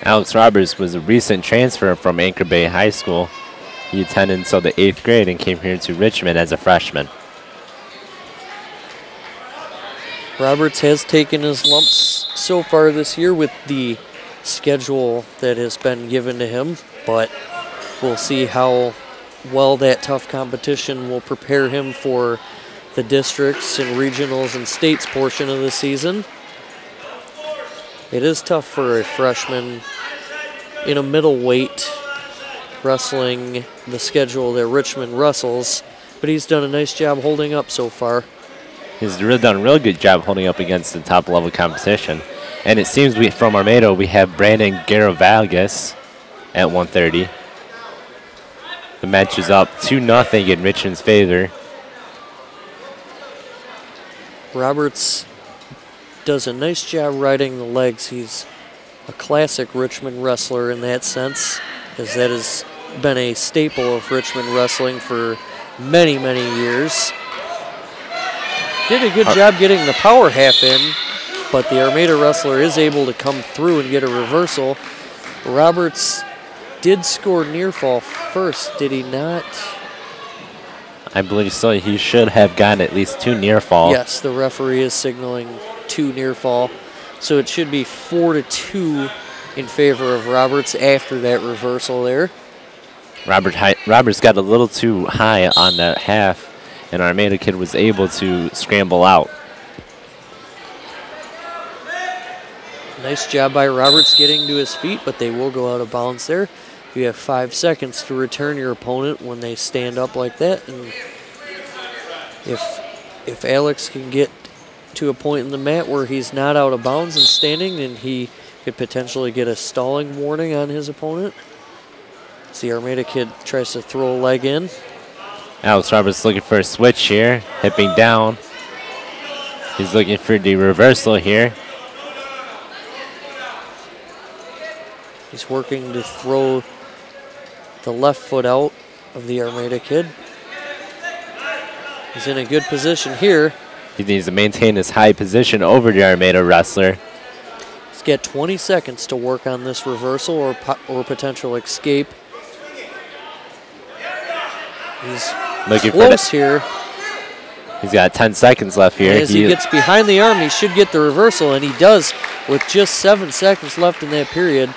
Alex Roberts was a recent transfer from Anchor Bay High School. He attended until the 8th grade and came here to Richmond as a freshman. Roberts has taken his lumps so far this year with the schedule that has been given to him, but we'll see how well that tough competition will prepare him for the districts and regionals and states portion of the season. It is tough for a freshman in a middleweight wrestling the schedule that Richmond wrestles, but he's done a nice job holding up so far. He's done a real good job holding up against the top level competition. And it seems from Armada we have Brandon Garavagis at 130. The match is up 2-0 in Richmond's favor. Roberts does a nice job riding the legs. He's a classic Richmond wrestler in that sense, as that has been a staple of Richmond wrestling for many, many years. Did a good job getting the power half in, but the Armada wrestler is able to come through and get a reversal. Roberts did score near fall first, did he not? I believe so. He should have gotten at least 2 near fall. Yes, the referee is signaling 2 near fall. So it should be 4-2 in favor of Roberts after that reversal there. Roberts got a little too high on that half, and our Armada kid was able to scramble out. Nice job by Roberts getting to his feet, but they will go out of bounds there. You have 5 seconds to return your opponent when they stand up like that. And if Alex can get to a point in the mat where he's not out of bounds and standing, then he could potentially get a stalling warning on his opponent. As the Armada kid tries to throw a leg in. Alex Roberts looking for a switch here, hipping down. He's looking for the reversal here. He's working to throw the left foot out of the Armada kid. He's in a good position here. He needs to maintain his high position over the Armada wrestler. He's got 20 seconds to work on this reversal or potential escape. He's looking close here. He's got 10 seconds left here. As he gets behind the arm, he should get the reversal, and he does with just 7 seconds left in that period.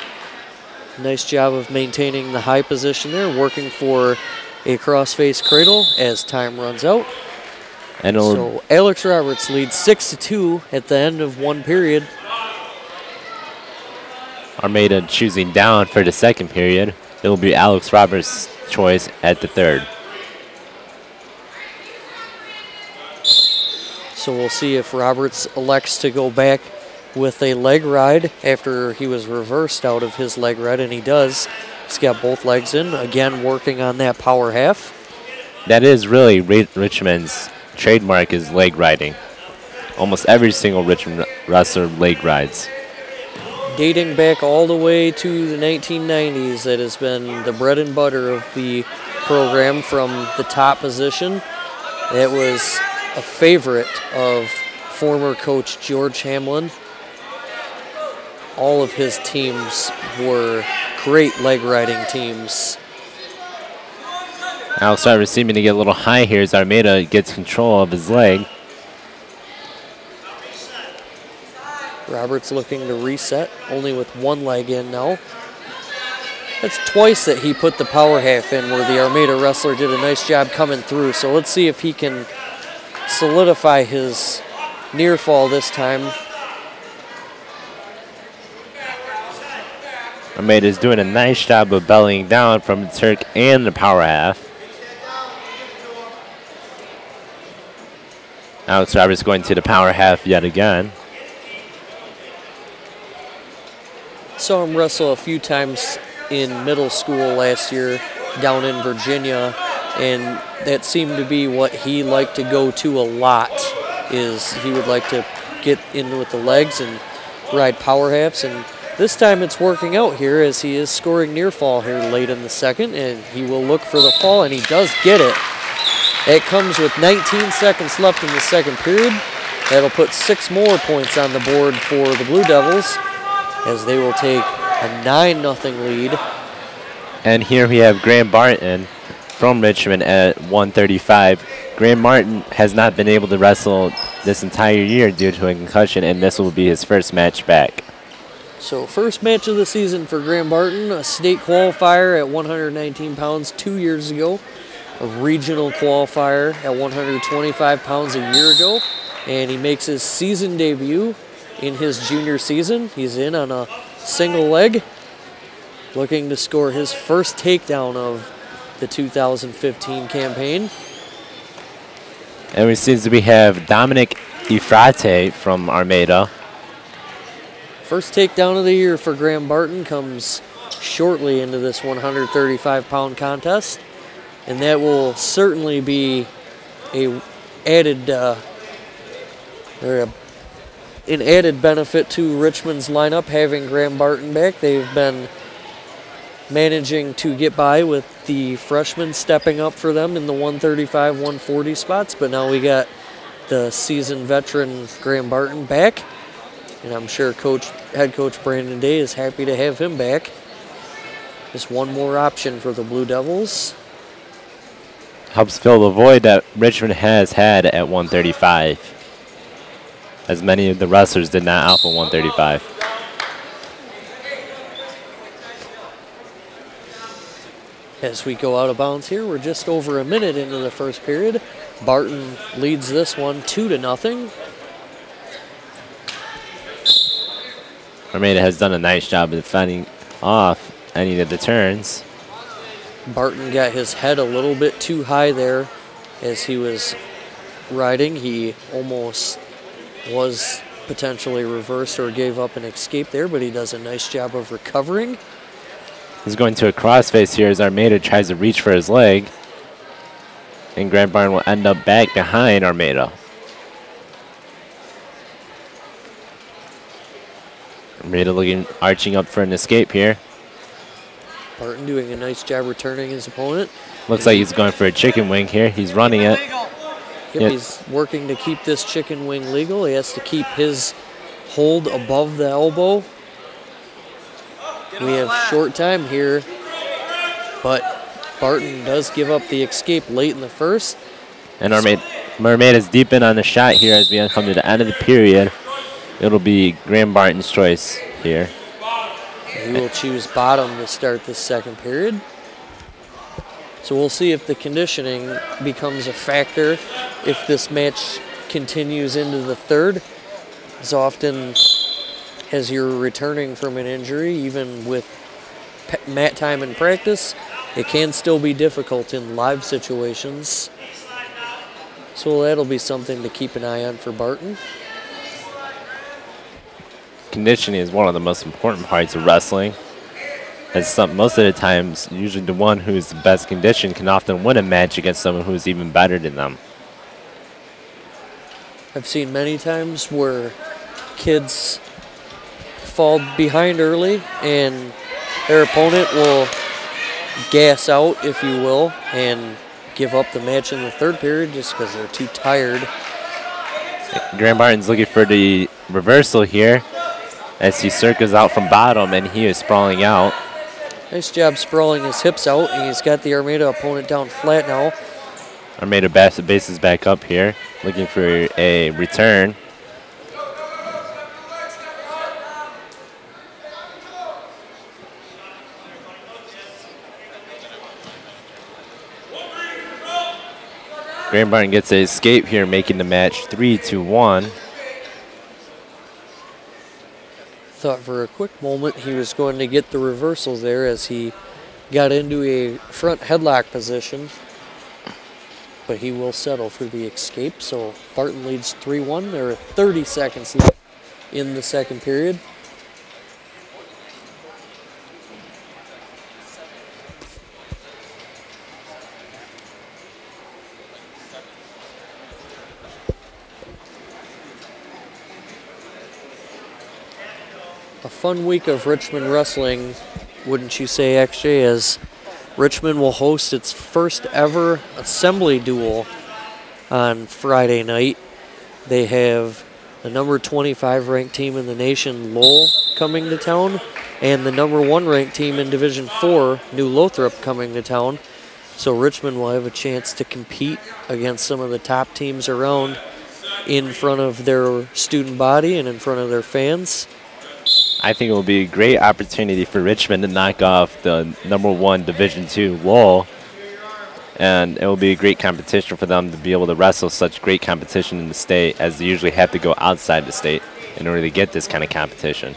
Nice job of maintaining the high position there, working for a cross-face cradle as time runs out. And so Alex Roberts leads 6-2 at the end of 1 period. Armada choosing down for the 2nd period. It will be Alex Roberts' choice at the 3rd. So we'll see if Roberts elects to go back with a leg ride after he was reversed out of his leg ride, and he does. He's got both legs in, again working on that power half. That is really Richmond's trademark, is leg riding. Almost every single Richmond wrestler leg rides. Dating back all the way to the 1990s, that has been the bread and butter of the program from the top position. It was a favorite of former coach George Hamlin. All of his teams were great leg riding teams. Alex Roberts seeming to get a little high here as Armada gets control of his leg. Roberts looking to reset, only with 1 leg in now. That's twice that he put the power half in where the Armada wrestler did a nice job coming through. So let's see if he can solidify his near fall this time. Armada is doing a nice job of bellying down from the Turk and the power half. Alex Roberts going to the power half yet again. Saw him wrestle a few times in middle school last year down in Virginia, and that seemed to be what he liked to go to a lot, is he would like to get in with the legs and ride power halves, and this time it's working out here as he is scoring near fall here late in the 2nd, and he will look for the fall, and he does get it. It comes with 19 seconds left in the 2nd period. That'll put 6 more points on the board for the Blue Devils, as they will take A 9-0 lead. And here we have Graham Barton from Richmond at 135. Graham Martin has not been able to wrestle this entire year due to a concussion, and this will be his first match back. So first match of the season for Graham Barton, a state qualifier at 119 pounds 2 years ago, a regional qualifier at 125 pounds a year ago, and he makes his season debut in his junior season. He's in on a single leg, looking to score his first takedown of the 2015 campaign. And we see we have Dominic Ifrate from Armada. First takedown of the year for Graham Barton comes shortly into this 135-pound contest, and that will certainly be an added benefit to Richmond's lineup having Graham Barton back. They've been managing to get by with the freshmen stepping up for them in the 135, 140 spots, but now we got the seasoned veteran Graham Barton back, and I'm sure head coach Brandon Day is happy to have him back. Just one more option for the Blue Devils. Helps fill the void that Richmond has had at 135, as many of the wrestlers did not alpha 135. As we go out of bounds here, we're just over a minute into the first period. Barton leads this one 2-0. Armada has done a nice job of fending off any of the turns. Barton got his head a little bit too high there as he was riding. He almost was potentially reversed or gave up an escape there, but he does a nice job of recovering. He's going to a crossface here as Armada tries to reach for his leg. And Graham Barton will end up back behind Armada. Armada arching up for an escape here. Barton doing a nice job returning his opponent. Looks like he's going for a chicken wing here. He's running it. Yep, he's working to keep this chicken wing legal. He has to keep his hold above the elbow. We have short time here, but Barton does give up the escape late in the first. And Armada's deep in on the shot here as we come to the end of the period. It'll be Graham Barton's choice here. He will choose bottom to start this second period. So we'll see if the conditioning becomes a factor if this match continues into the third. As often as you're returning from an injury, even with mat time in practice, it can still be difficult in live situations. So that'll be something to keep an eye on for Barton. Conditioning is one of the most important parts of wrestling. As most of the times, usually the one who's the best conditioned can often win a match against someone who's even better than them. I've seen many times where kids fall behind early and their opponent will gas out, if you will, and give up the match in the third period just because they're too tired. Graham Barton's looking for the reversal here as he circles out from bottom and he is sprawling out. Nice job sprawling his hips out, and he's got the Armada opponent down flat now. Armada bases back up here, looking for a return. Graham Barton gets an escape here, making the match 3-1. Thought for a quick moment he was going to get the reversals there as he got into a front headlock position, but he will settle for the escape. So Barton leads 3-1. There are 30 seconds left in the second period. A fun week of Richmond wrestling, wouldn't you say, XJ, as Richmond will host its first ever assembly duel on Friday night. They have the number 25 ranked team in the nation, Lowell, coming to town, and the #1 ranked team in Division 4, New Lothrop, coming to town. So Richmond will have a chance to compete against some of the top teams around in front of their student body and in front of their fans. I think it will be a great opportunity for Richmond to knock off the #1 Division II Lowell, and it will be a great competition for them to be able to wrestle such great competition in the state, as they usually have to go outside the state in order to get this kind of competition.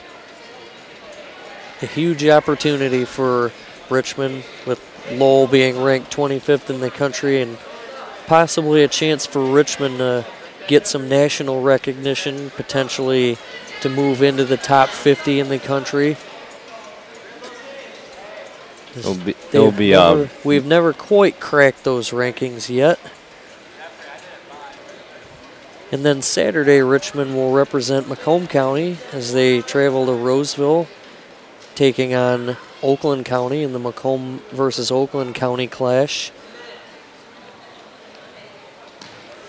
A huge opportunity for Richmond, with Lowell being ranked 25th in the country, and possibly a chance for Richmond to get some national recognition, potentially to move into the top 50 in the country. We've never quite cracked those rankings yet. And then Saturday, Richmond will represent Macomb County as they travel to Roseville, taking on Oakland County in the Macomb versus Oakland County clash.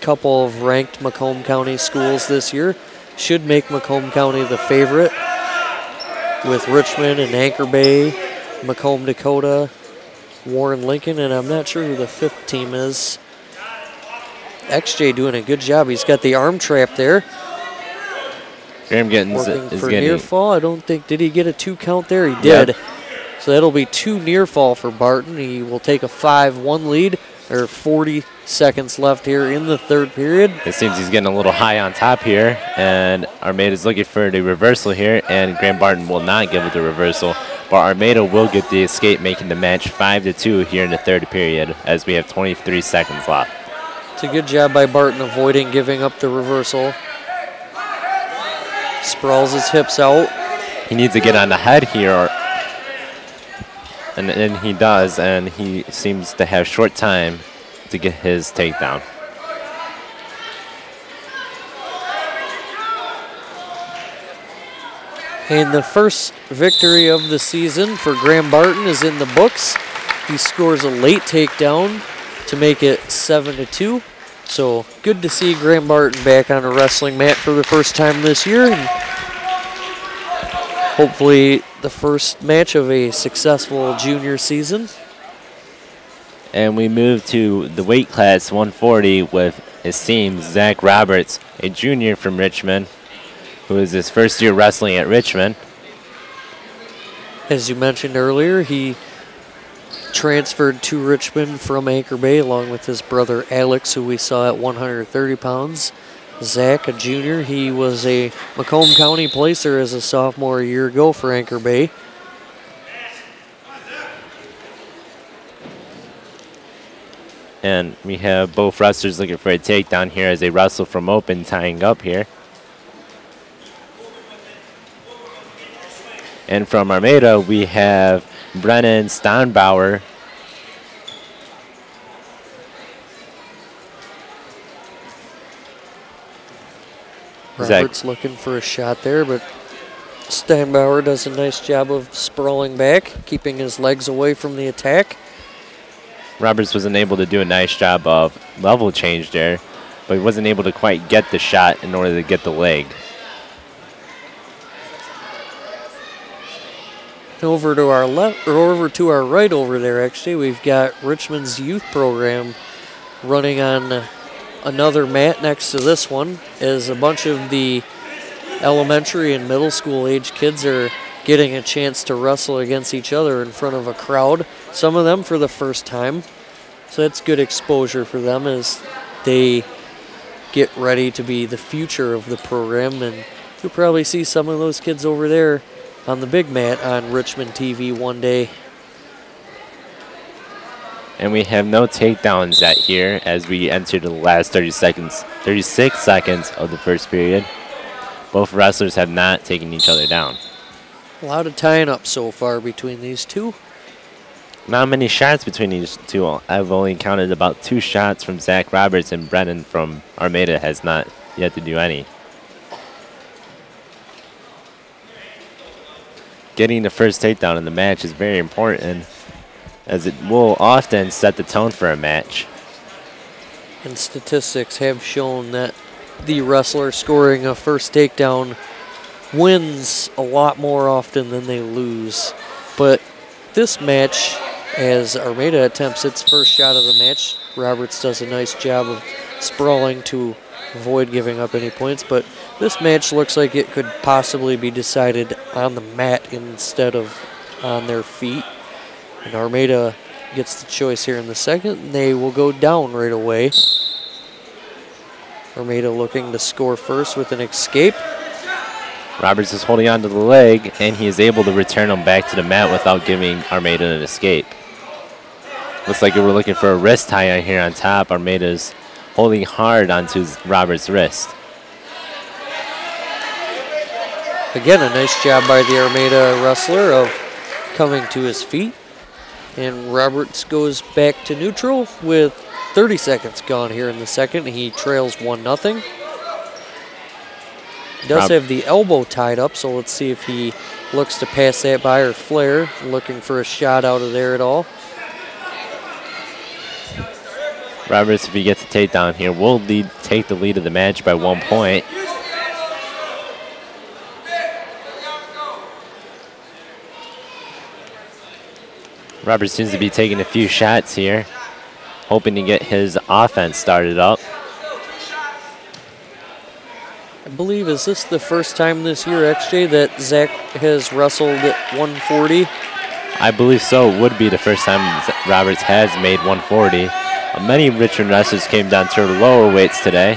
Couple of ranked Macomb County schools this year should make Macomb County the favorite, with Richmond and Anchor Bay, Macomb Dakota, Warren Lincoln, and I'm not sure who the 5th team is. XJ doing a good job. He's got the arm trap there. Graham Gittens working for near fall. I don't think, did he get a 2 count there? He did. Yep. So that'll be 2 near fall for Barton. He will take a 5-1 lead. There are 40 seconds left here in the 3rd period. It seems he's getting a little high on top here, and Armada's looking for the reversal here, and Graham Barton will not give it the reversal, but Armada will get the escape, making the match 5-2 here in the 3rd period, as we have 23 seconds left. It's a good job by Barton avoiding giving up the reversal. Sprawls his hips out. He needs to get on the head here, and he does, and he seems to have short time to get his takedown. And the first victory of the season for Graham Barton is in the books. He scores a late takedown to make it 7-2. So good to see Graham Barton back on a wrestling mat for the first time this year. And hopefully the first match of a successful junior season. And we move to the weight class 140 with, it seems, Zach Roberts, a junior from Richmond, who is his first year wrestling at Richmond. As you mentioned earlier, he transferred to Richmond from Anchor Bay along with his brother Alex, who we saw at 130 pounds. Zach, a junior, he was a Macomb County placer as a sophomore a year ago for Anchor Bay. And we have both wrestlers looking for a takedown here as they wrestle from open, tying up here. And from Armada, we have Brennan Steinbauer. Roberts looking for a shot there, but Steinbauer does a nice job of sprawling back, keeping his legs away from the attack. Roberts wasn't able to do a nice job of level change there, but he wasn't able to quite get the shot in order to get the leg. Over to our left, or over to our right over there, actually, we've got Richmond's youth program running on another mat next to this one, as a bunch of the elementary and middle school age kids are getting a chance to wrestle against each other in front of a crowd, some of them for the first time. So that's good exposure for them as they get ready to be the future of the program, and you'll probably see some of those kids over there on the big mat on Richmond TV one day. And we have no takedowns at here as we enter the last 36 seconds of the first period. Both wrestlers have not taken each other down. A lot of tying up so far between these two. Not many shots between these two. I've only counted about 2 shots from Zach Roberts, and Brennan from Armada has not yet to do any. Getting the first takedown in the match is very important, as it will often set the tone for a match. And statistics have shown that the wrestler scoring a first takedown wins a lot more often than they lose. But this match, as Armada attempts its first shot of the match, Roberts does a nice job of sprawling to avoid giving up any points. But this match looks like it could possibly be decided on the mat instead of on their feet. And Armada gets the choice here in the second, and they will go down right away. Armada looking to score first with an escape. Roberts is holding on to the leg, and he is able to return him back to the mat without giving Armada an escape. Looks like we're looking for a wrist tie on here on top. Armada's holding hard onto Roberts' wrist. Again, a nice job by the Armada wrestler of coming to his feet. And Roberts goes back to neutral with 30 seconds gone here in the second. He trails 1-0. He does have the elbow tied up, so let's see if he looks to pass that by or flare, looking for a shot out of there at all. Roberts, if he gets a takedown here, will take the lead of the match by 1 point. Roberts seems to be taking a few shots here, hoping to get his offense started up. I believe, is this the first time this year, XJ, that Zach has wrestled at 140? I believe so. It would be the first time Roberts has made 140. Many Richmond wrestlers came down to lower weights today.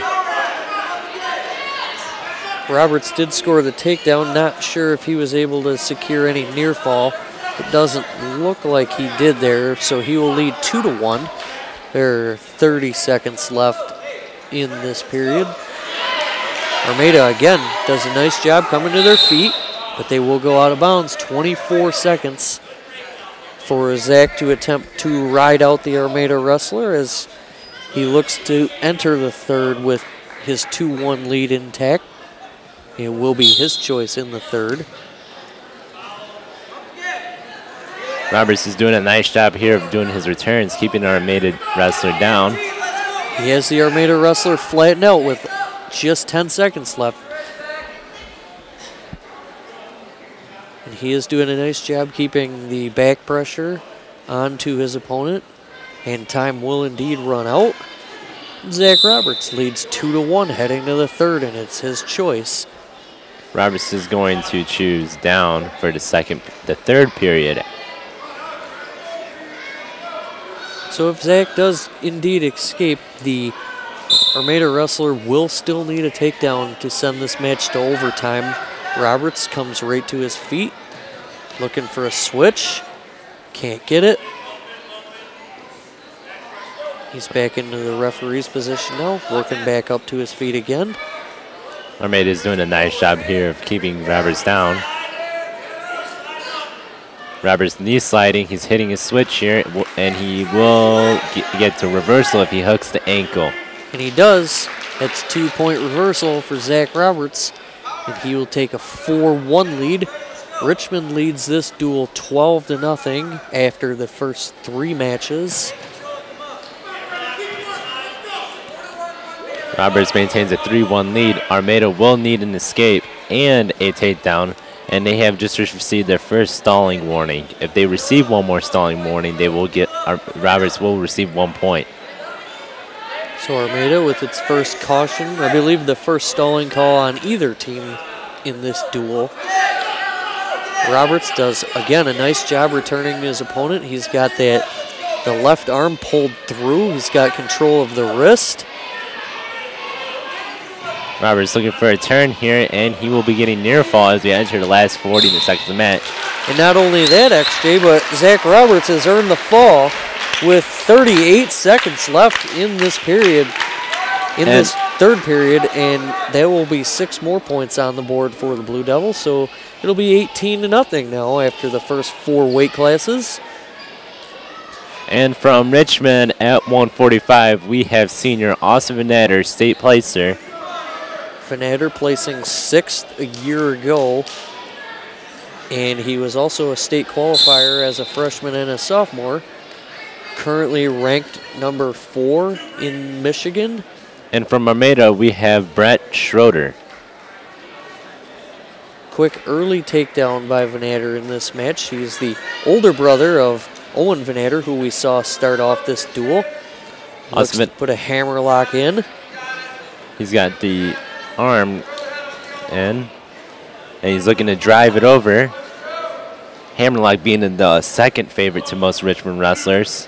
Roberts did score the takedown. Not sure if he was able to secure any near fall. It doesn't look like he did there, so he will lead 2-1. There are 30 seconds left in this period. Armada, again, does a nice job coming to their feet, but they will go out of bounds. 24 seconds for Zach to attempt to ride out the Armada wrestler as he looks to enter the third with his 2-1 lead intact. It will be his choice in the third. Roberts is doing a nice job here of doing his returns, keeping our Armada wrestler down. He has the Armada wrestler flattened out with just 10 seconds left. And he is doing a nice job keeping the back pressure onto his opponent. And time will indeed run out. Zach Roberts leads 2-1 heading to the third, and it's his choice. Roberts is going to choose down for the third period. So if Zach does indeed escape, the Armada wrestler will still need a takedown to send this match to overtime. Roberts comes right to his feet, looking for a switch. Can't get it. He's back into the referee's position now, working back up to his feet again. Armada is doing a nice job here of keeping Roberts down. Roberts knee sliding, he's hitting his switch here, and he will get to reversal if he hooks the ankle. And he does. That's 2-point reversal for Zach Roberts, and he will take a 4-1 lead. Richmond leads this duel 12-0 after the first 3 matches. Roberts maintains a 3-1 lead. Armada will need an escape and a takedown, and they have just received their first stalling warning. If they receive one more stalling warning, they will get Roberts will receive 1 point. So Armada with its first caution, I believe the first stalling call on either team in this duel. Roberts does, again, a nice job returning his opponent. He's got the left arm pulled through. He's got control of the wrist. Roberts looking for a turn here, and he will be getting near fall as we enter the last 40 seconds of the match. And not only that, XJ, but Zach Roberts has earned the fall with 38 seconds left in this period, this third period, and there will be 6 more points on the board for the Blue Devils. So it'll be 18-0 now after the first 4 weight classes. And from Richmond at 145, we have senior Austin Van Natter, state placer. Van Natter placing 6th a year ago, and he was also a state qualifier as a freshman and a sophomore. Currently ranked number 4 in Michigan. And from Armada, we have Brett Schroeder. quick early takedown by Vanatter in this match. He's the older brother of Owen Vanatter, who we saw start off this duel. Looks to put a hammerlock in. He's got the arm in, and he's looking to drive it over. Hammerlock being the second favorite to most Richmond wrestlers.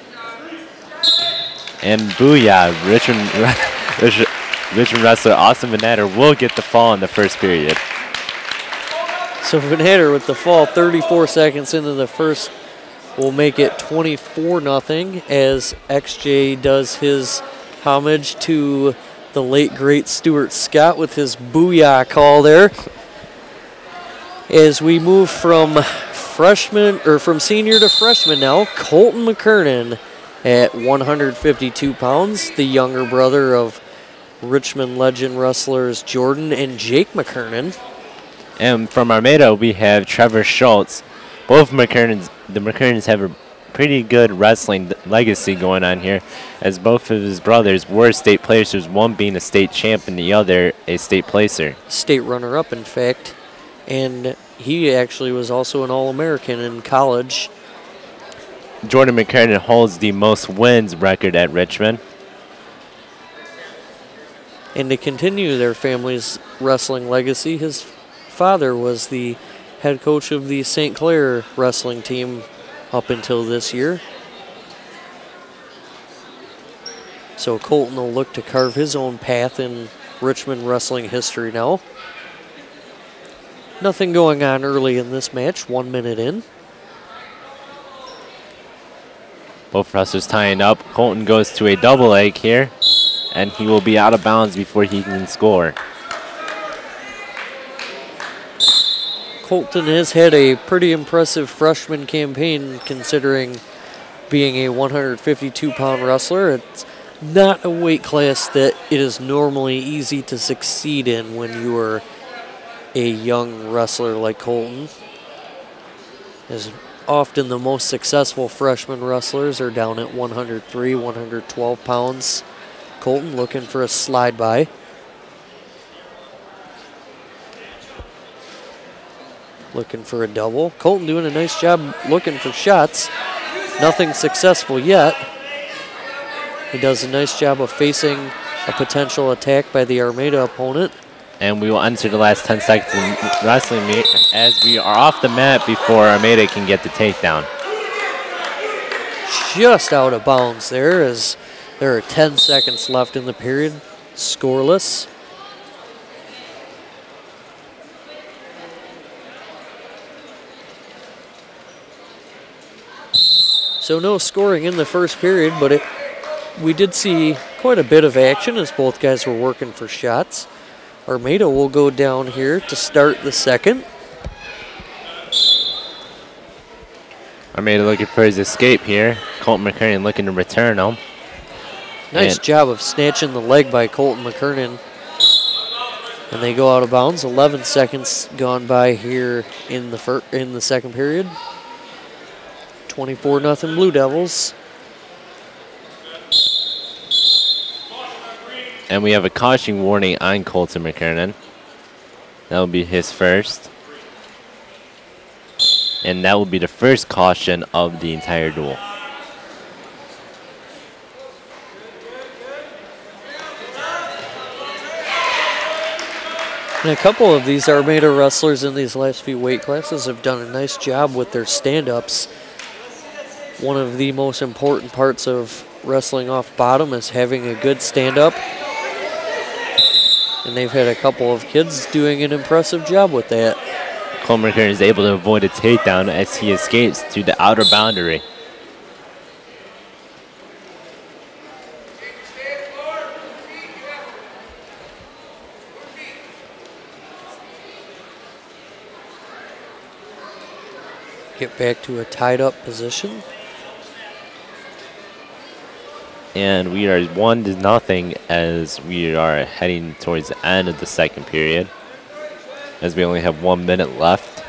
And booyah, Richmond wrestler Austin Vanatter will get the fall in the first period. So Vanatter with the fall 34 seconds into the first will make it 24-0 as XJ does his homage to the late great Stuart Scott with his booyah call there. As we move from senior to freshman now, Colton McKernan at 152 pounds, the younger brother of Richmond legend wrestlers Jordan and Jake McKernan. And from Armada, we have Trevor Schultz. Both the McKernans have a pretty good wrestling legacy going on here, as both of his brothers were state placers, one being a state champ and the other a state placer. State runner-up, in fact. And he actually was also an All-American in college. Jordan McKernan holds the most wins record at Richmond. And to continue their family's wrestling legacy, his father was the head coach of the St. Clair wrestling team up until this year. So Colton will look to carve his own path in Richmond wrestling history now. Nothing going on early in this match, 1 minute in. Both wrestlers tying up. Colton goes to a double leg here, and he will be out of bounds before he can score. Colton has had a pretty impressive freshman campaign considering being a 152-pound wrestler. It's not a weight class that it is normally easy to succeed in when you are a young wrestler like Colton. As often the most successful freshman wrestlers are down at 103, 112 pounds. Colton looking for a slide by. Looking for a double. Colton doing a nice job looking for shots. Nothing successful yet. He does a nice job of facing a potential attack by the Armada opponent. And we will enter the last 10 seconds in wrestling meet as we are off the mat before Armada can get the takedown. Just out of bounds there as there are 10 seconds left in the period. Scoreless. So no scoring in the first period, but we did see quite a bit of action as both guys were working for shots. Armada will go down here to start the second. Armada looking for his escape here. Colton McKernan looking to return him. Nice job of snatching the leg by Colton McKernan. And they go out of bounds. 11 seconds gone by here in the second period. 24-0 Blue Devils. And we have a caution warning on Colton McKernan. That will be his first. And that will be the first caution of the entire duel. And a couple of these Armada wrestlers in these last few weight classes have done a nice job with their stand-ups. One of the most important parts of wrestling off bottom is having a good stand-up. And they've had a couple of kids doing an impressive job with that. Colton McKernan is able to avoid a takedown as he escapes to the outer boundary. Get back to a tied-up position. And we are 1-0 as we are heading towards the end of the second period, as we only have 1 minute left.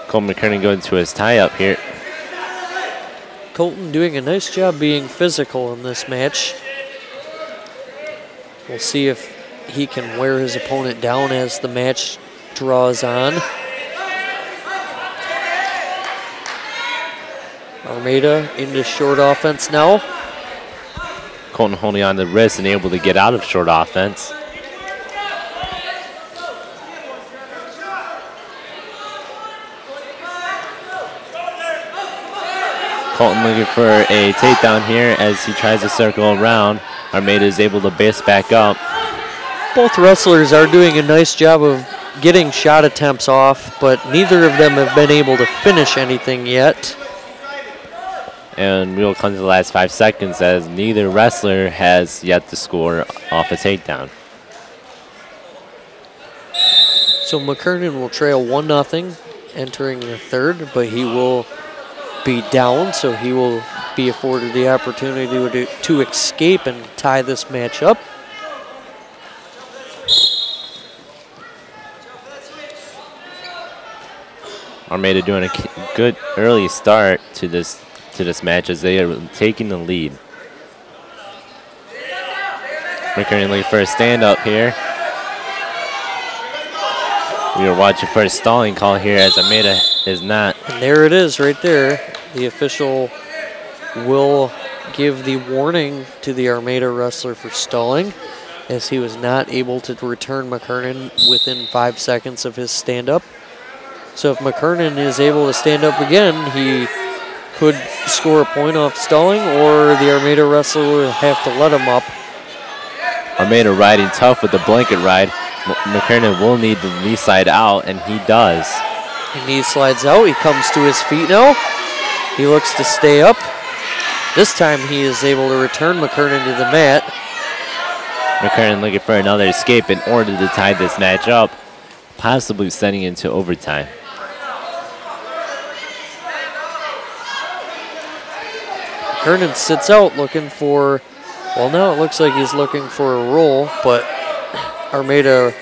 Colton McKernan going to his tie-up here. Colton doing a nice job being physical in this match. We'll see if he can wear his opponent down as the match draws on. Armada into short offense now. Colton holding on the wrist and able to get out of short offense. Colton looking for a takedown here as he tries to circle around. Armada is able to base back up. Both wrestlers are doing a nice job of getting shot attempts off, but neither of them have been able to finish anything yet. And we will come to the last 5 seconds as neither wrestler has yet to score off a takedown. So McKernan will trail 1-0 entering the third, but he will be down, so he will be afforded the opportunity to escape and tie this match up. Armada doing a good early start to this match as they are taking the lead. McKernan looking for a stand up here. We are watching for a stalling call here as Armada is not. And there it is right there. The official will give the warning to the Armada wrestler for stalling as he was not able to return McKernan within 5 seconds of his stand-up. So if McKernan is able to stand up again, he could score a point off stalling, or the Armada wrestler will have to let him up. Armada riding tough with the blanket ride. McKernan will need the knee slide out, and he does. He knee slides out. He comes to his feet now. He looks to stay up. This time he is able to return McKernan to the mat. McKernan looking for another escape in order to tie this match up, possibly sending into overtime. McKernan sits out looking for, well, now it looks like he's looking for a roll, but Armada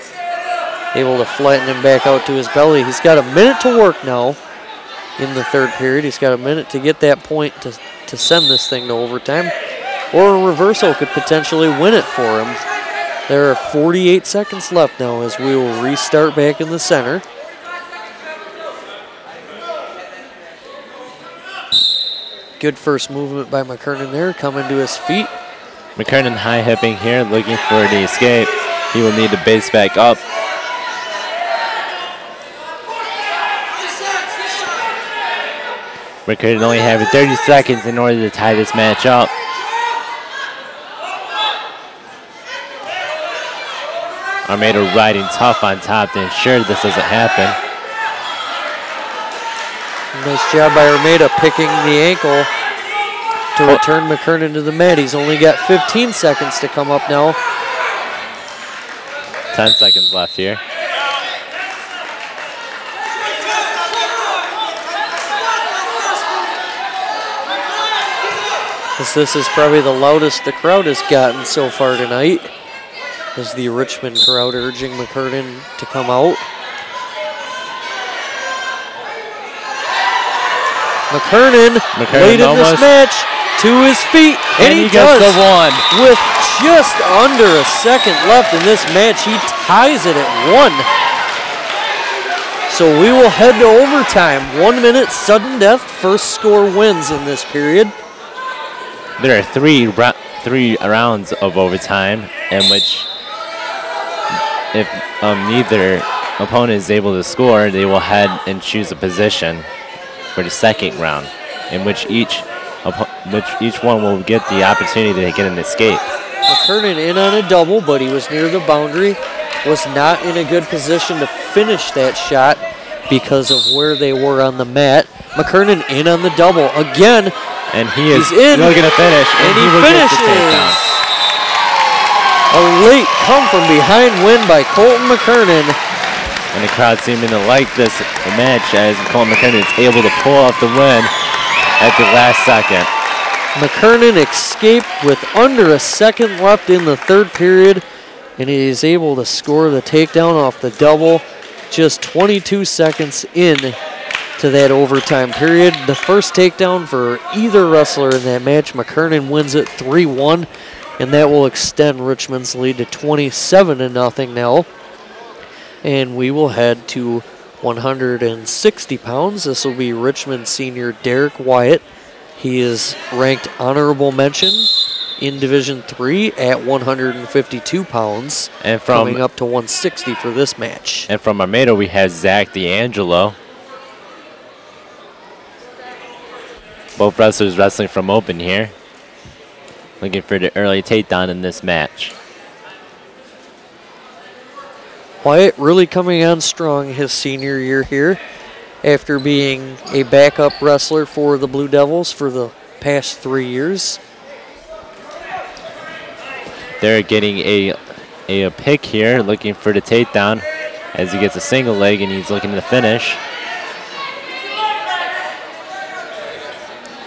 able to flatten him back out to his belly. He's got a minute to work now in the third period. He's got a minute to get that point to send this thing to overtime, or a reversal could potentially win it for him. There are 48 seconds left now as we will restart back in the center. Good first movement by McKernan there, coming to his feet. McKernan high hipping here, looking for the escape. He will need to base back up. McKernan only having 30 seconds in order to tie this match up. Armada riding tough on top to ensure this doesn't happen. Nice job by Armada picking the ankle to return McKernan to the mat. He's only got 15 seconds to come up now. 10 seconds left here. This is probably the loudest the crowd has gotten so far tonight, as the Richmond crowd urging McKernan to come out. McKernan late in this match to his feet, and he gets does. the one. With just under a second left in this match, he ties it at 1. So we will head to overtime. 1 minute sudden death, first score wins in this period. There are three rounds of overtime in which if neither opponent is able to score, they will head and choose a position for the second round, in which each one will get the opportunity to get an escape. McKernan in on a double, but he was near the boundary, was not in a good position to finish that shot because of where they were on the mat. McKernan in on the double again. And he's in, looking to finish, and he finishes. A late come from behind win by Colton McKernan. And the crowd seeming to like this match as Colton McKernan is able to pull off the win at the last second. McKernan escaped with under a second left in the third period, and he is able to score the takedown off the double just 22 seconds in to that overtime period. The first takedown for either wrestler in that match. McKernan wins it 3-1, and that will extend Richmond's lead to 27-0 now. And we will head to 160 pounds. This will be Richmond senior Derek Wyatt. He is ranked honorable mention in Division III at 152 pounds, and coming up to 160 for this match. And from Armada, we have Zach D'Angelo. Both wrestlers wrestling from open here. Looking for the early takedown in this match. Wyatt really coming on strong his senior year here after being a backup wrestler for the Blue Devils for the past 3 years. They're getting a pick here, looking for the takedown as he gets a single leg and he's looking to finish.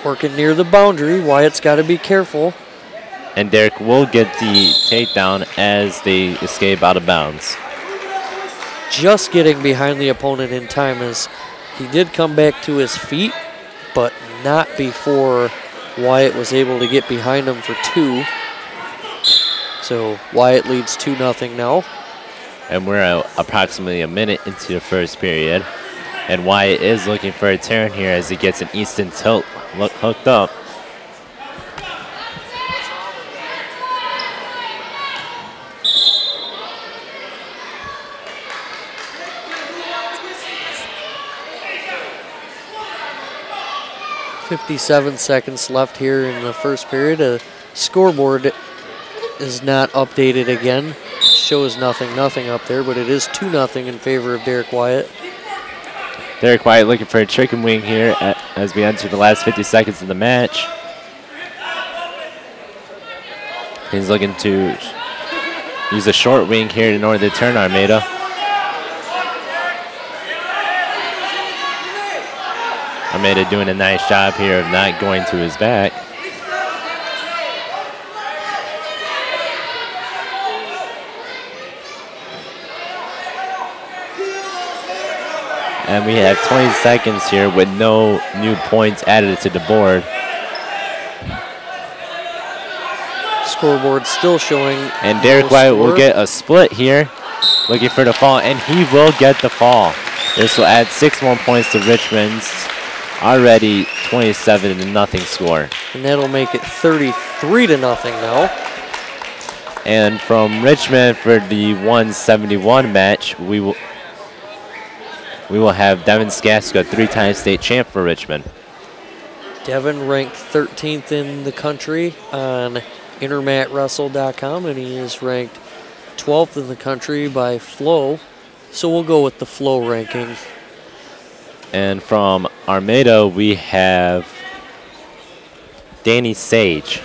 Working near the boundary, Wyatt's got to be careful. And Derek will get the takedown as they escape out of bounds. Just getting behind the opponent in time as he did come back to his feet, but not before Wyatt was able to get behind him for 2. So Wyatt leads 2-0 now. And we're approximately a minute into the first period. And Wyatt is looking for a turn here as he gets an Easton tilt hooked up. .57 seconds left here in the first period. A scoreboard is not updated again. Shows nothing up there, but it is 2-0 in favor of Derek Wyatt. Derek Wyatt looking for a chicken wing here as we enter the last 50 seconds of the match. He's looking to use a short wing here in order to turn Armada. Armada doing a nice job here of not going to his back. And we have 20 seconds here with no new points added to the board. Scoreboard still showing. And Derek Wyatt will get a split here, looking for the fall, and he will get the fall. This will add 6 more points to Richmond's already 27-0 score. And that'll make it 33-0 now. And from Richmond for the 171 match, we will have Devin Skaska, 3-time state champ for Richmond. Devin ranked 13th in the country on IntermatWrestle.com, and he is ranked 12th in the country by Flow. So we'll go with the Flow ranking. And from Armada, we have Danny Sage.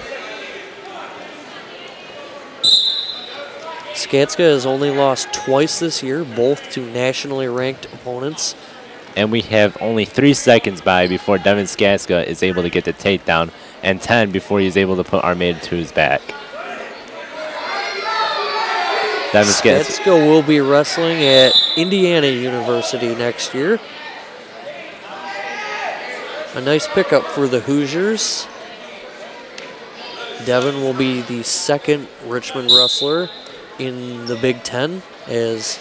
Skatska has only lost twice this year, both to nationally ranked opponents. And we have only 3 seconds before Devin Skaska is able to get the takedown, and 10 before he's able to put Armada to his back. Devin Skaska will be wrestling at Indiana University next year. A nice pickup for the Hoosiers. Devin will be the second Richmond wrestler in the Big Ten, as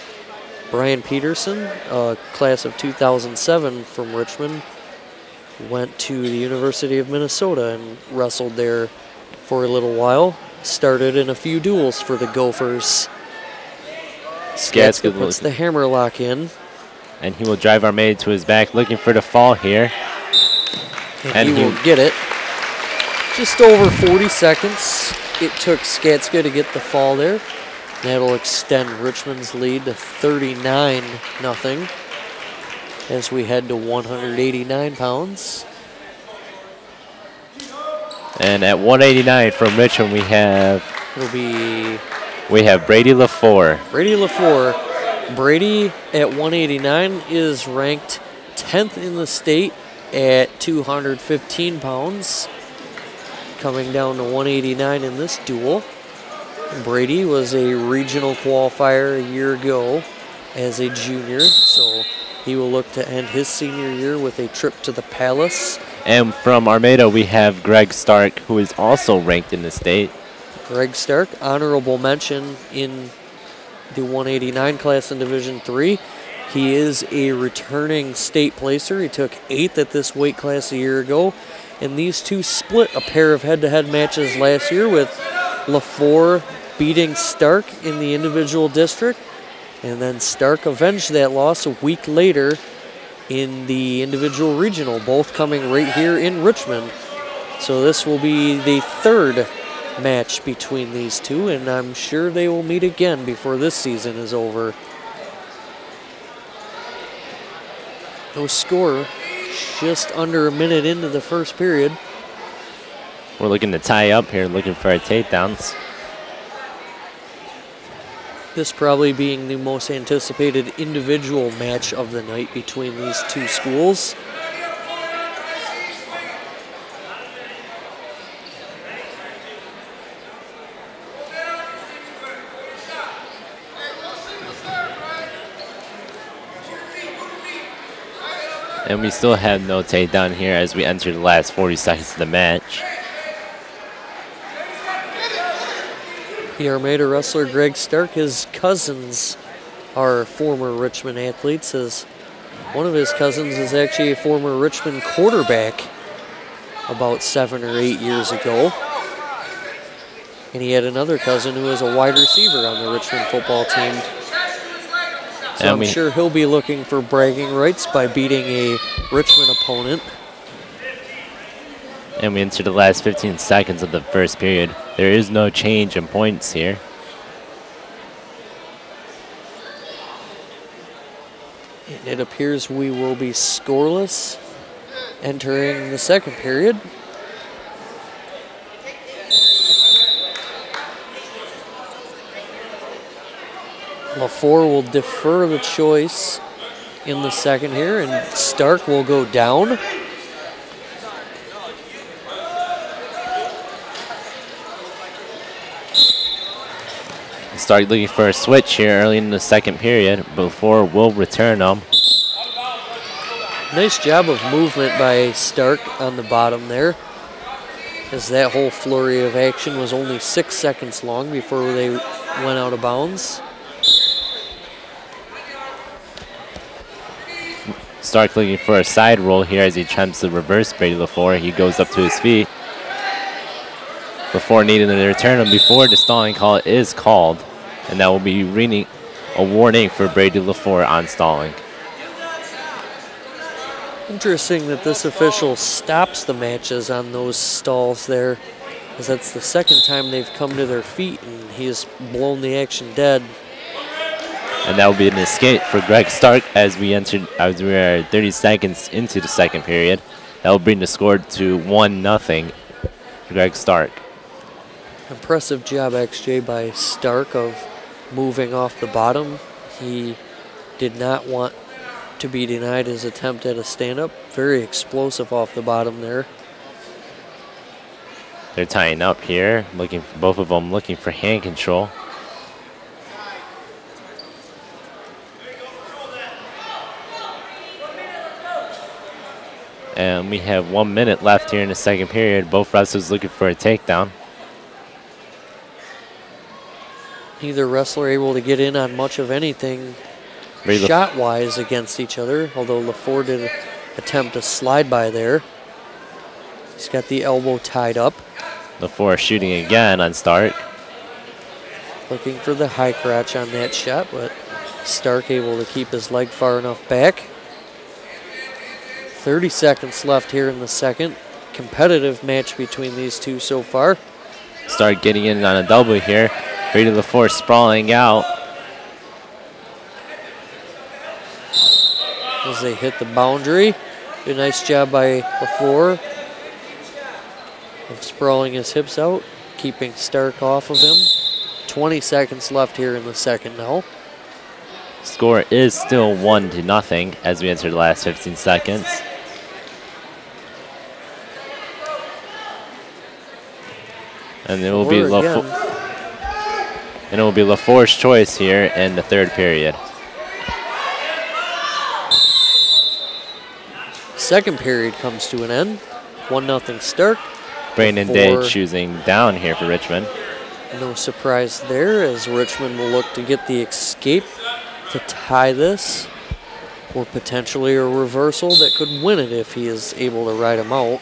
Brian Peterson, a class of 2007 from Richmond, went to the University of Minnesota and wrestled there for a little while. Started in a few duels for the Gophers. Skatska puts the hammerlock in. And he will drive Armada to his back, looking for the fall here. And he will get it. Just over 40 seconds it took Skatska to get the fall there. That'll extend Richmond's lead to 39-0 as we head to 189 pounds. And at 189 from Richmond, we have Brady LaFour. Brady at 189 is ranked 10th in the state at 215 pounds. Coming down to 189 in this duel. Brady was a regional qualifier a year ago as a junior, so he will look to end his senior year with a trip to the Palace. And from Armada, we have Greg Stark, who is also ranked in the state. Greg Stark, honorable mention in the 189 class in Division III. He is a returning state placer. He took 8th at this weight class a year ago. And these two split a pair of head-to-head matches last year, with LaFour beating Stark in the individual district. And then Stark avenged that loss a week later in the individual regional, both coming right here in Richmond. So this will be the third match between these two, and I'm sure they will meet again before this season is over. No score, just under a minute into the first period. We're looking to tie up here, looking for our takedowns. This probably being the most anticipated individual match of the night between these two schools. And we still have no takedown here as we enter the last 40 seconds of the match. The Armada wrestler Greg Stark, his cousins are former Richmond athletes, as one of his cousins is actually a former Richmond quarterback about 7 or 8 years ago. And he had another cousin who was a wide receiver on the Richmond football team. So I'm sure he'll be looking for bragging rights by beating a Richmond opponent. And we enter the last 15 seconds of the first period. There is no change in points here. And it appears we will be scoreless entering the second period. LaFour will defer the choice in the second here, and Stark will go down. Stark looking for a switch here early in the second period before we'll return them. Nice job of movement by Stark on the bottom there, as that whole flurry of action was only 6 seconds long before they went out of bounds. Stark looking for a side roll here as he attempts to reverse Brady LaFour. He goes up to his feet. LaFour needing to return him before the stalling call is called. And that will be reading a warning for Brady LaFour on stalling. Interesting that this official stops the matches on those stalls there, as that's the second time they've come to their feet and he has blown the action dead. And that will be an escape for Greg Stark as we are 30 seconds into the second period. That will bring the score to 1-0 for Greg Stark. Impressive job, XJ, by Stark of moving off the bottom. He did not want to be denied his attempt at a stand-up. Very explosive off the bottom there. They're tying up here, both of them looking for hand control. And we have 1 minute left here in the second period. Both wrestlers looking for a takedown. Neither wrestler able to get in on much of anything shot-wise against each other, although LaFour did attempt a slide by there. He's got the elbow tied up. LaFour shooting again on Stark. Looking for the high crotch on that shot, but Stark able to keep his leg far enough back. 30 seconds left here in the second. Competitive match between these two so far. Stark getting in on a double here. Brady LaFour sprawling out. As they hit the boundary. A nice job by LaFour of sprawling his hips out, keeping Stark off of him. 20 seconds left here in the second now. Score is still 1-0 as we enter the last 15 seconds. And it will be LaFour's choice here in the third period. Second period comes to an end. 1-0 Stark. Brandon Day choosing down here for Richmond. No surprise there, as Richmond will look to get the escape to tie this, or potentially a reversal that could win it if he is able to ride him out.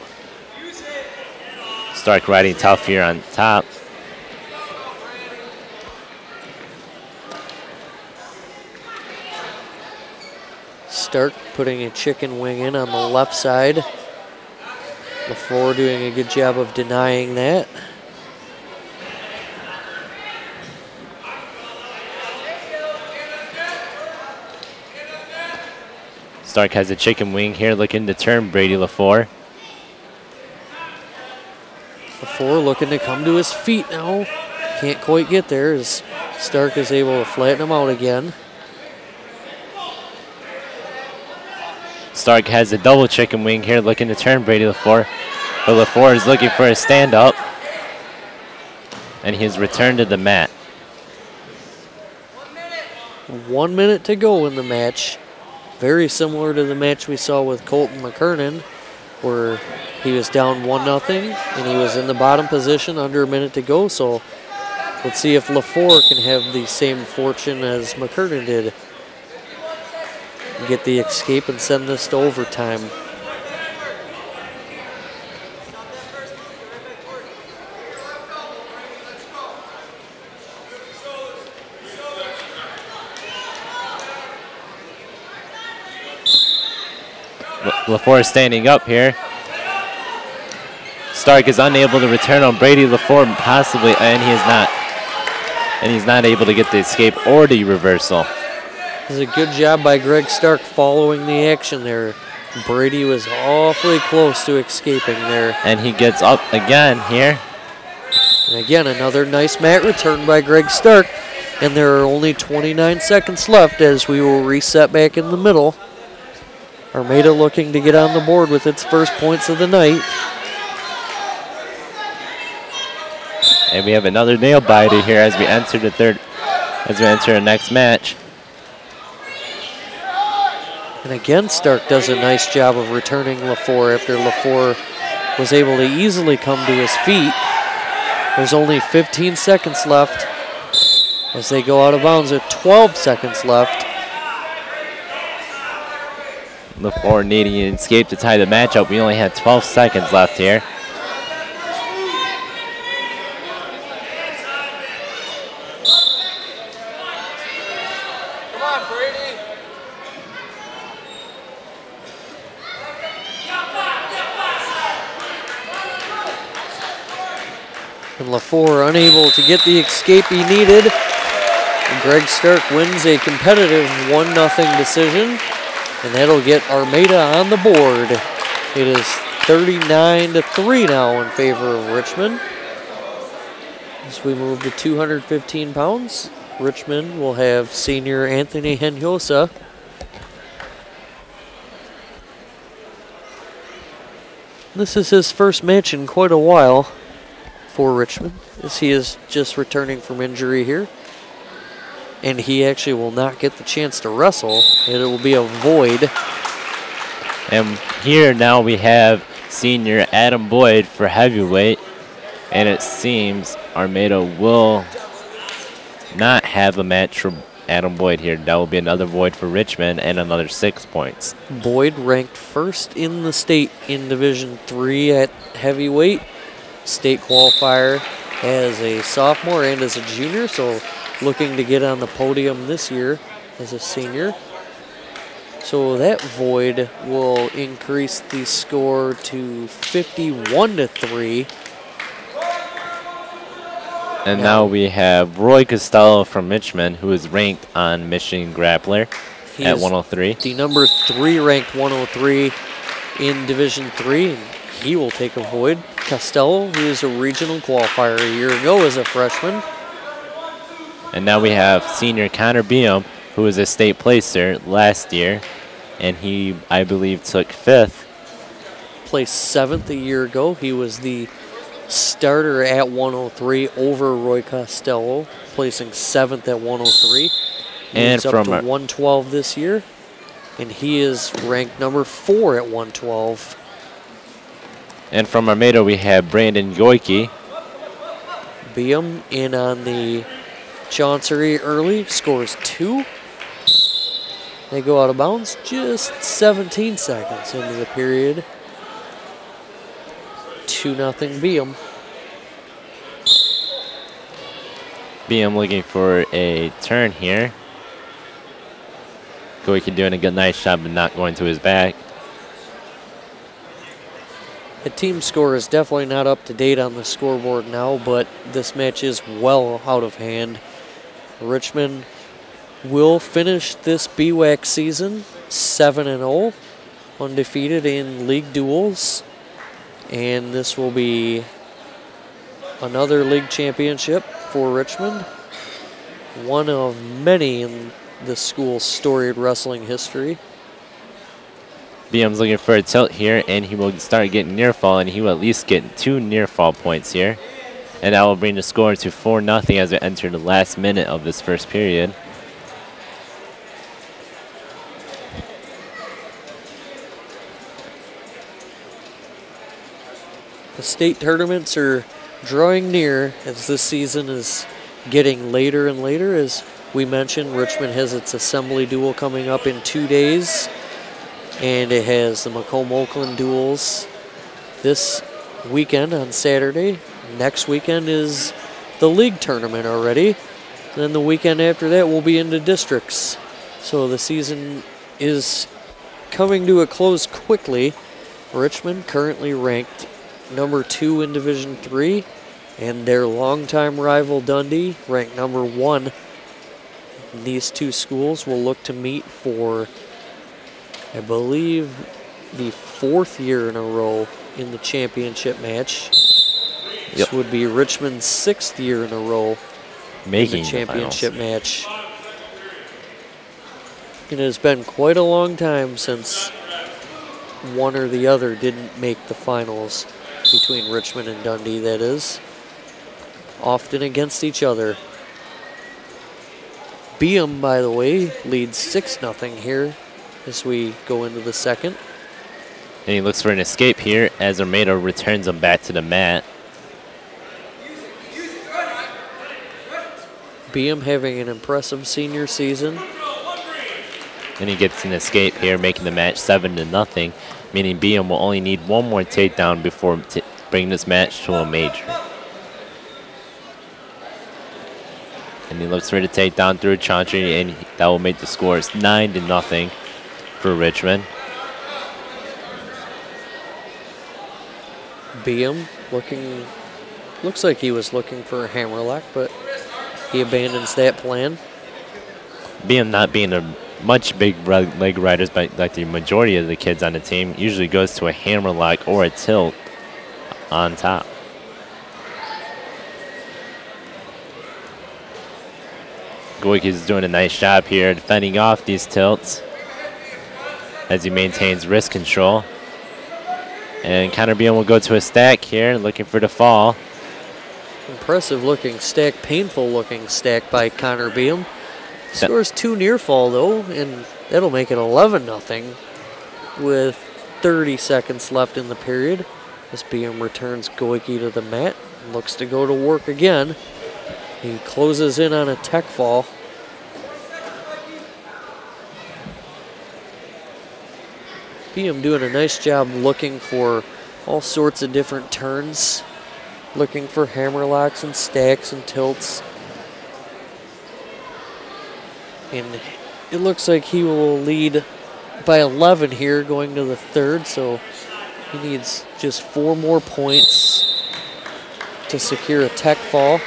Stark riding tough here on top. Stark putting a chicken wing in on the left side. LaFleur doing a good job of denying that. Stark has a chicken wing here, looking to turn Brady LaFleur. LaFleur looking to come to his feet now. Can't quite get there as Stark is able to flatten him out again. Stark has a double chicken wing here, looking to turn Brady LaFleur. But LaFleur is looking for a stand-up, and he has returned to the mat. 1 minute to go in the match. Very similar to the match we saw with Colton McKernan, where he was down 1-0 and he was in the bottom position under a minute to go. So let's see if LaFleur can have the same fortune as McKernan did. Get the escape and send this to overtime. LaFleur is standing up here. Stark is unable to return on Brady LaFleur, possibly, and he is not. And he's not able to get the escape or the reversal. It's a good job by Greg Stark following the action there. Brady was awfully close to escaping there. And he gets up again here. And again, another nice mat return by Greg Stark. And there are only 29 seconds left as we will reset back in the middle. Armada looking to get on the board with its first points of the night. And we have another nail biter here as we enter the next match. And again, Stark does a nice job of returning LaFleur after LaFleur was able to easily come to his feet. There's only 15 seconds left as they go out of bounds with 12 seconds left. LaFleur needing an escape to tie the match up. We only had 12 seconds left here. Come on, Brady. And LaFleur unable to get the escape he needed. And Greg Stark wins a competitive 1-0 decision. And that'll get Armada on the board. It is 39-3 now in favor of Richmond. As we move to 215 pounds, Richmond will have senior Anthony Hinojosa. This is his first match in quite a while for Richmond, as he is just returning from injury here. And he actually will not get the chance to wrestle. It will be a void. And here now we have senior Adam Boyd for heavyweight. And it seems Armada will not have a match for Adam Boyd here. That will be another void for Richmond and another 6 points. Boyd ranked first in the state in Division III at heavyweight. State qualifier as a sophomore and as a junior, so looking to get on the podium this year as a senior. So that void will increase the score to 51-3. And now we have Roy Costello from Richmond, who is ranked on Michigan Grappler at 103. The number 3 ranked 103 in Division III, and he will take a void. Costello, who is a regional qualifier a year ago as a freshman. And now we have senior Connor Beam, who was a state placer last year, and he, I believe, took 5th. Placed 7th a year ago. He was the starter at 103 over Roy Costello, placing 7th at 103. And He's from up to 112 this year, and he is ranked number 4 at 112. And from Armada, we have Brandon Goyke. Beam in on the Chancery early, scores 2. They go out of bounds just 17 seconds into the period. 2-0 Beam. Beam looking for a turn here. Goiki doing a good, nice job of not going to his back. The team score is definitely not up to date on the scoreboard now, but this match is well out of hand. Richmond will finish this BWAC season 7-0, undefeated in league duels. And this will be another league championship for Richmond. One of many in the school's storied wrestling history. BM's looking for a tilt here, and he will start getting near fall, and he will at least get 2 near fall points here. And that will bring the score to 4-0 as we enter the last minute of this first period. The state tournaments are drawing near as this season is getting later and later. As we mentioned, Richmond has its assembly duel coming up in 2 days. And it has the Macomb-Oakland duels this weekend on Saturday. Next weekend is the league tournament already. Then the weekend after that we'll be into districts. So the season is coming to a close quickly. Richmond currently ranked number 2 in Division III, and their longtime rival Dundee ranked number 1. These two schools will look to meet for, I believe, the 4th year in a row in the championship match. This would be Richmond's 6th year in a row making in the championship match. It has been quite a long time since one or the other didn't make the finals, between Richmond and Dundee, that is. Often against each other. Beam, by the way, leads 6-0 here as we go into the second. And he looks for an escape here as Armada returns him back to the mat. Beam having an impressive senior season. And he gets an escape here, making the match 7-0, meaning Beam will only need 1 more takedown before bringing this match to a major. And he looks for the takedown through a Chauncey, and that will make the scores 9-0 for Richmond. Beam looks like he was looking for a hammerlock, but he abandons that plan. Beam not being a much big leg riders, but like the majority of the kids on the team, usually goes to a hammerlock or a tilt on top. Goik is doing a nice job here defending off these tilts as he maintains wrist control. And Connor Beam will go to a stack here, looking for the fall. Impressive looking stack, painful looking stack by Connor Beam. Scores 2 near fall though, and that'll make it 11-0 with 30 seconds left in the period. As Beam returns Goiki to the mat and looks to go to work again. He closes in on a tech fall. Beam doing a nice job looking for all sorts of different turns, looking for hammerlocks and stacks and tilts. And it looks like he will lead by 11 here going to the third, so he needs just 4 more points to secure a tech fall.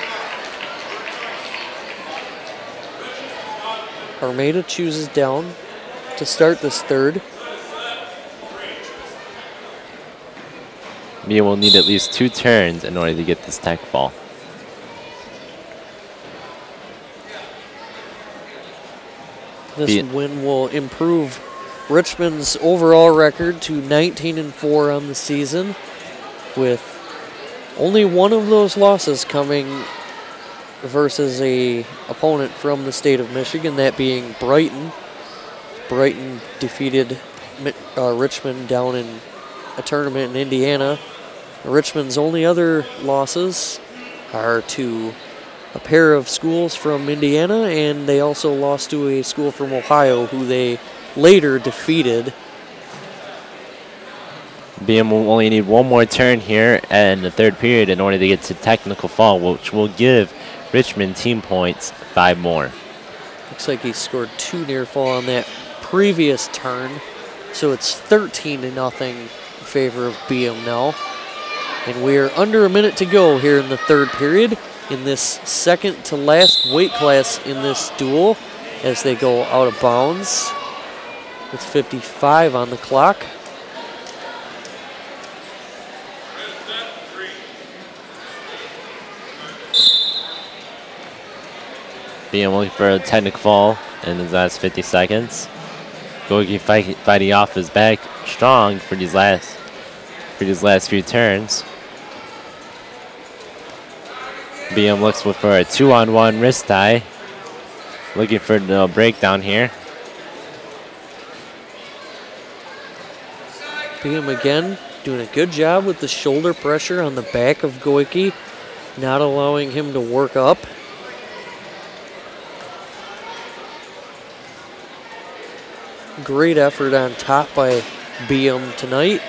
Armada chooses down to start this third. Beam will need at least 2 turns in order to get this tech fall. This win will improve Richmond's overall record to 19-4 on the season, with only one of those losses coming versus a opponent from the state of Michigan, that being Brighton. Brighton defeated Richmond down in a tournament in Indiana. Richmond's only other losses are to a pair of schools from Indiana, and they also lost to a school from Ohio who they later defeated. BM will only need one more turn here in the third period in order to get to technical foul, which will give Richmond team points 5 more. Looks like he scored 2 near fall on that previous turn, so it's 13-0 in favor of BM now. And we are under a minute to go here in the third period in this second to last weight class in this duel as they go out of bounds with 55 on the clock. BM looking for a technical fall in the last 50 seconds. Gogi fighting off his back strong for these last few turns. BM looks for a 2-on-1 wrist tie. Looking for the breakdown here. BM again doing a good job with the shoulder pressure on the back of Goiki, not allowing him to work up. Great effort on top by BM tonight.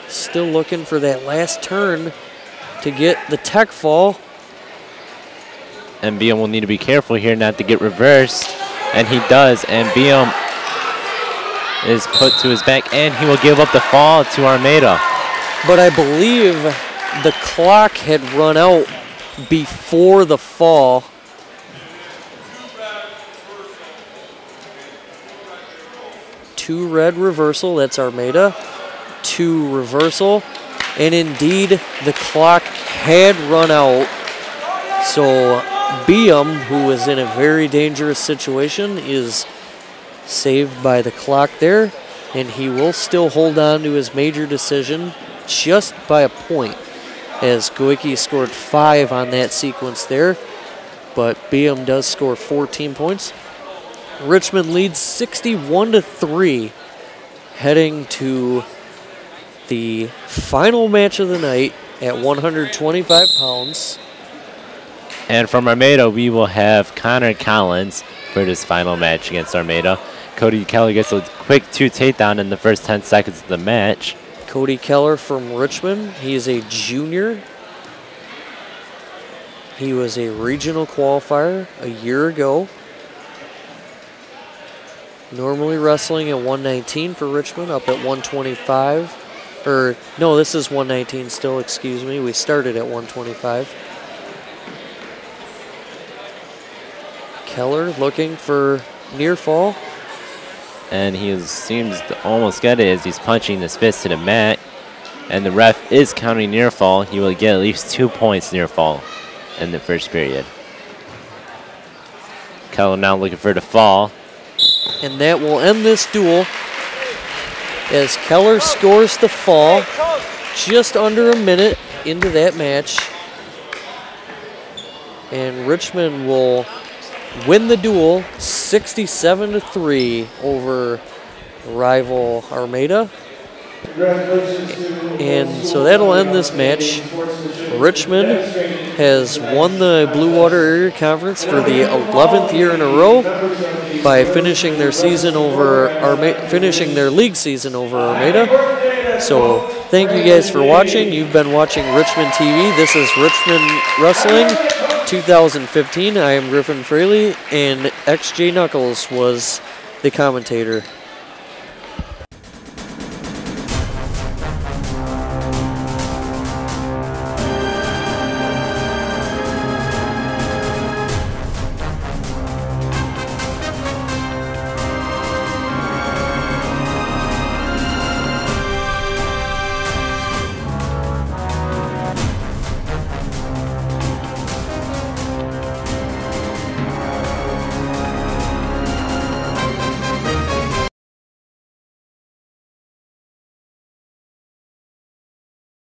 Still looking for that last turn to get the tech fall. And BM will need to be careful here not to get reversed. And he does, and BM is put to his back, and he will give up the fall to Armada. But I believe the clock had run out before the fall. Two red reversal, that's Armada. 2 reversal, and indeed the clock had run out. So BM, who was in a very dangerous situation, is saved by the clock there, and he will still hold on to his major decision just by a point, as Goiki scored 5 on that sequence there, but BM does score 14 points. Richmond leads 61-3, heading to the final match of the night at 125 pounds. And from Armada, we will have Connor Collins for this final match against Armada. Cody Keller gets a quick 2 takedown in the first 10 seconds of the match. Cody Keller from Richmond, he is a junior. He was a regional qualifier a year ago. Normally wrestling at 119 for Richmond, up at 125. Or, no, this is 119 still, excuse me. We started at 125. Keller looking for near fall. And he seems to almost get it as he's punching his fist to the mat. And the ref is counting near fall. He will get at least 2 points near fall in the first period. Keller now looking for the fall. And that will end this duel as Keller scores the fall just under a minute into that match. And Richmond will win the duel 67-3 over rival Armada. And so that'll end this match. Richmond has won the Blue Water Area Conference for the 11th year in a row by finishing their season over finishing their league season over Armada. So thank you guys for watching. You've been watching Richmond TV. This is Richmond Wrestling 2015. I am Griffin Fraley, and XJ Knuckles was the commentator.